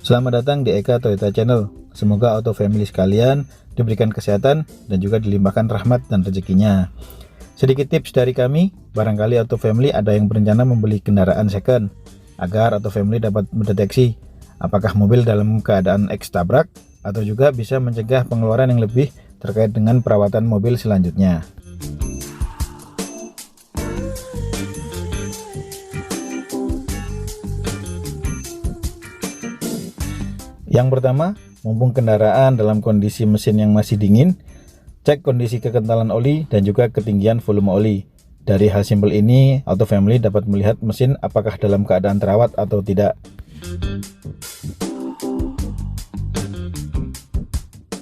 Selamat datang di Eka Toyota Channel. Semoga auto family sekalian diberikan kesehatan dan juga dilimpahkan rahmat dan rezekinya. Sedikit tips dari kami, barangkali auto family ada yang berencana membeli kendaraan second, agar auto family dapat mendeteksi apakah mobil dalam keadaan eks tabrak, atau juga bisa mencegah pengeluaran yang lebih terkait dengan perawatan mobil selanjutnya. Yang pertama, mumpung kendaraan dalam kondisi mesin yang masih dingin, cek kondisi kekentalan oli dan juga ketinggian volume oli. Dari hal simpel ini, auto family dapat melihat mesin apakah dalam keadaan terawat atau tidak.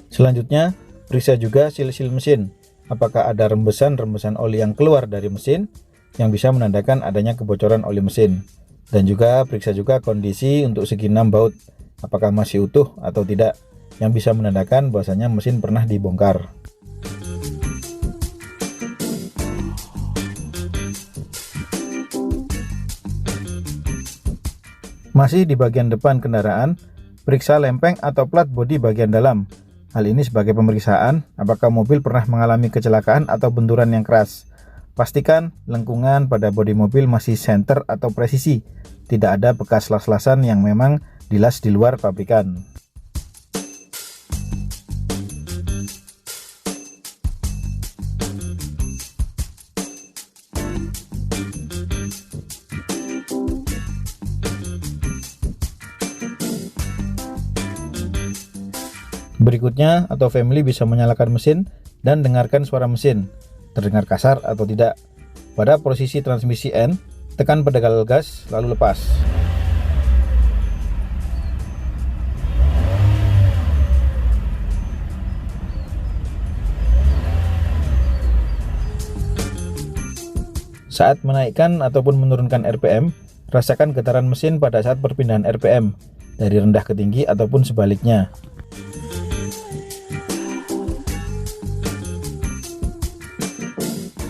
Selanjutnya, periksa juga sil-sil mesin. Apakah ada rembesan-rembesan oli yang keluar dari mesin yang bisa menandakan adanya kebocoran oli mesin. Dan juga periksa juga kondisi untuk segi 6 baut, apakah masih utuh atau tidak, yang bisa menandakan bahwasanya mesin pernah dibongkar. Masih di bagian depan kendaraan, periksa lempeng atau plat bodi bagian dalam. Hal ini sebagai pemeriksaan apakah mobil pernah mengalami kecelakaan atau benturan yang keras. Pastikan lengkungan pada bodi mobil masih senter atau presisi, tidak ada bekas las-lasan yang memang dilas di luar pabrikan. Berikutnya, auto family bisa menyalakan mesin dan dengarkan suara mesin, terdengar kasar atau tidak. Pada posisi transmisi N, tekan pedal gas lalu lepas. Saat menaikkan ataupun menurunkan RPM, rasakan getaran mesin pada saat perpindahan RPM dari rendah ke tinggi ataupun sebaliknya.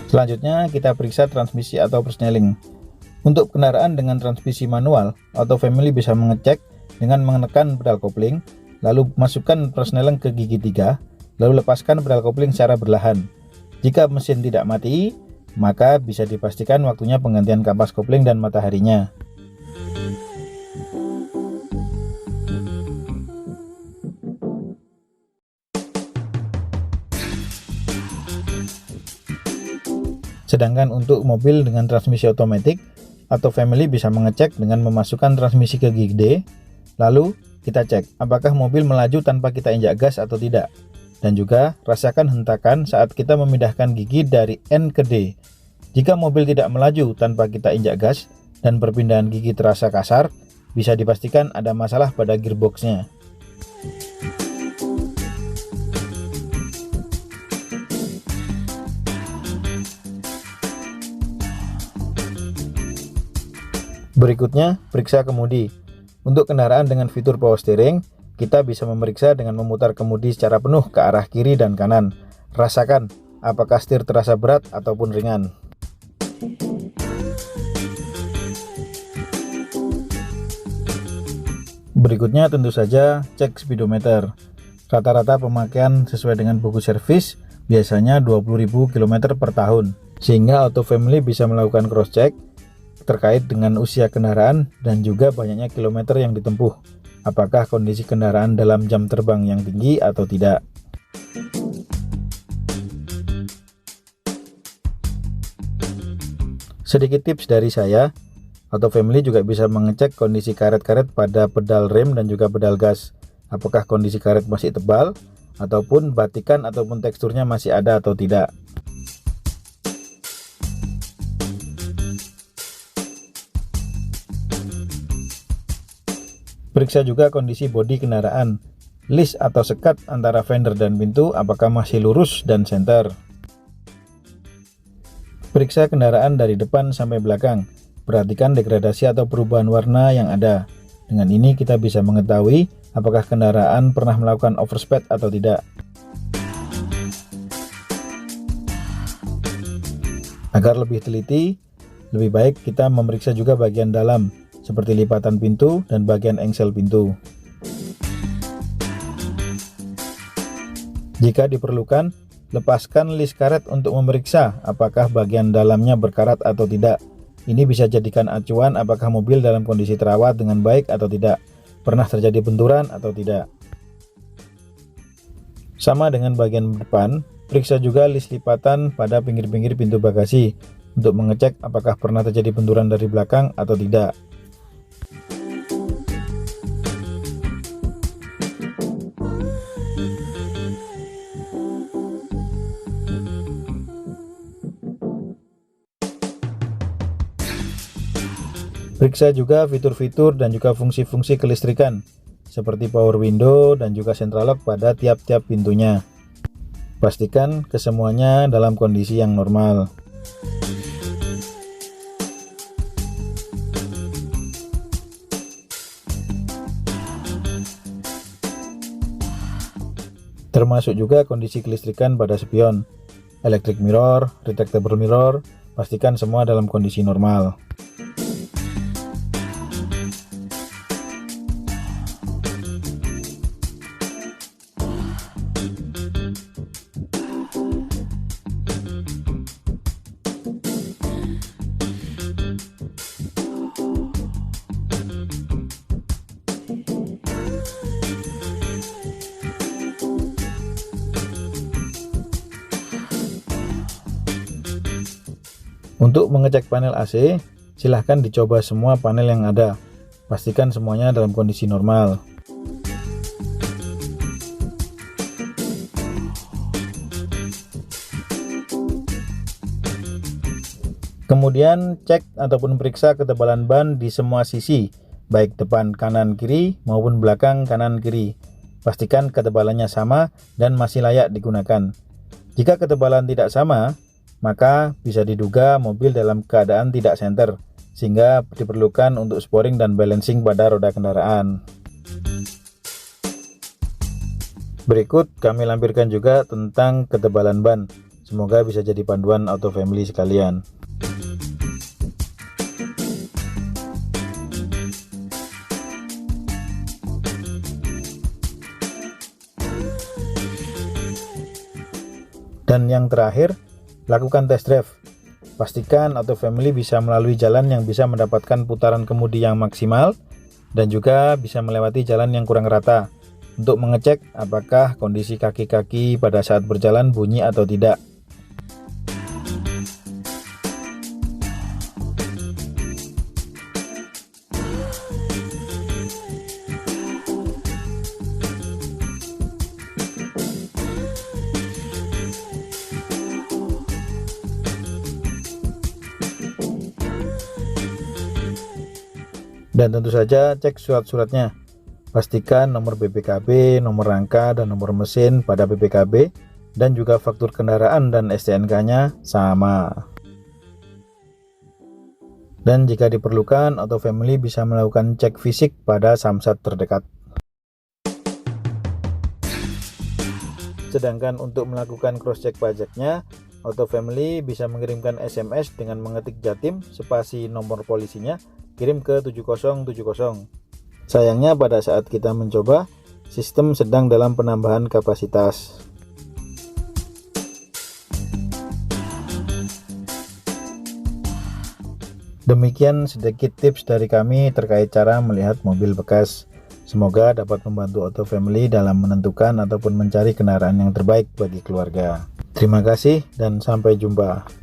Selanjutnya kita periksa transmisi atau persneling. Untuk kendaraan dengan transmisi manual, auto family bisa mengecek dengan menekan pedal kopling, lalu masukkan persneling ke gigi 3, lalu lepaskan pedal kopling secara berlahan. Jika mesin tidak mati, maka bisa dipastikan waktunya penggantian kapas kopling dan mataharinya. Sedangkan untuk mobil dengan transmisi otomatis, auto family bisa mengecek dengan memasukkan transmisi ke gigi D, lalu kita cek apakah mobil melaju tanpa kita injak gas atau tidak. Dan juga rasakan hentakan saat kita memindahkan gigi dari N ke D. Jika mobil tidak melaju tanpa kita injak gas dan perpindahan gigi terasa kasar, bisa dipastikan ada masalah pada gearboxnya. Berikutnya, periksa kemudi. Untuk kendaraan dengan fitur power steering, kita bisa memeriksa dengan memutar kemudi secara penuh ke arah kiri dan kanan. Rasakan apakah setir terasa berat ataupun ringan. Berikutnya tentu saja cek speedometer. Rata-rata pemakaian sesuai dengan buku servis biasanya 20.000 km per tahun, sehingga auto family bisa melakukan cross check terkait dengan usia kendaraan dan juga banyaknya kilometer yang ditempuh. Apakah kondisi kendaraan dalam jam terbang yang tinggi atau tidak. Sedikit tips dari saya, auto family juga bisa mengecek kondisi karet-karet pada pedal rem dan juga pedal gas. Apakah kondisi karet masih tebal, ataupun batikan ataupun teksturnya masih ada atau tidak. Periksa juga kondisi bodi kendaraan, list atau sekat antara fender dan pintu apakah masih lurus dan senter. Periksa kendaraan dari depan sampai belakang, perhatikan degradasi atau perubahan warna yang ada. Dengan ini kita bisa mengetahui apakah kendaraan pernah melakukan overspeed atau tidak. Agar lebih teliti, lebih baik kita memeriksa juga bagian dalam, seperti lipatan pintu dan bagian engsel pintu. Jika diperlukan, lepaskan list karet untuk memeriksa apakah bagian dalamnya berkarat atau tidak. Ini bisa jadikan acuan apakah mobil dalam kondisi terawat dengan baik atau tidak, pernah terjadi benturan atau tidak. Sama dengan bagian depan, periksa juga list lipatan pada pinggir-pinggir pintu bagasi untuk mengecek apakah pernah terjadi benturan dari belakang atau tidak. Periksa juga fitur-fitur dan juga fungsi-fungsi kelistrikan seperti power window dan juga central lock pada tiap-tiap pintunya. Pastikan kesemuanya dalam kondisi yang normal. Termasuk juga kondisi kelistrikan pada spion, electric mirror, retractable mirror, pastikan semua dalam kondisi normal. Untuk mengecek panel AC, silahkan dicoba semua panel yang ada. Pastikan semuanya dalam kondisi normal. Kemudian cek ataupun periksa ketebalan ban di semua sisi, baik depan kanan kiri maupun belakang kanan kiri. Pastikan ketebalannya sama dan masih layak digunakan. Jika ketebalan tidak sama, maka bisa diduga mobil dalam keadaan tidak senter, sehingga diperlukan untuk sporing dan balancing pada roda kendaraan. Berikut kami lampirkan juga tentang ketebalan ban. Semoga bisa jadi panduan auto family sekalian. Dan yang terakhir, lakukan test drive. Pastikan auto family bisa melalui jalan yang bisa mendapatkan putaran kemudi yang maksimal dan juga bisa melewati jalan yang kurang rata untuk mengecek apakah kondisi kaki-kaki pada saat berjalan bunyi atau tidak. Dan tentu saja cek surat-suratnya. Pastikan nomor BPKB, nomor rangka, dan nomor mesin pada BPKB, dan juga faktur kendaraan dan STNK-nya sama. Dan jika diperlukan, auto family bisa melakukan cek fisik pada samsat terdekat. Sedangkan untuk melakukan cross-check pajaknya, auto family bisa mengirimkan SMS dengan mengetik Jatim spasi nomor polisinya, kirim ke 7070. Sayangnya pada saat kita mencoba, sistem sedang dalam penambahan kapasitas. Demikian sedikit tips dari kami terkait cara melihat mobil bekas. Semoga dapat membantu auto family dalam menentukan ataupun mencari kendaraan yang terbaik bagi keluarga. Terima kasih dan sampai jumpa.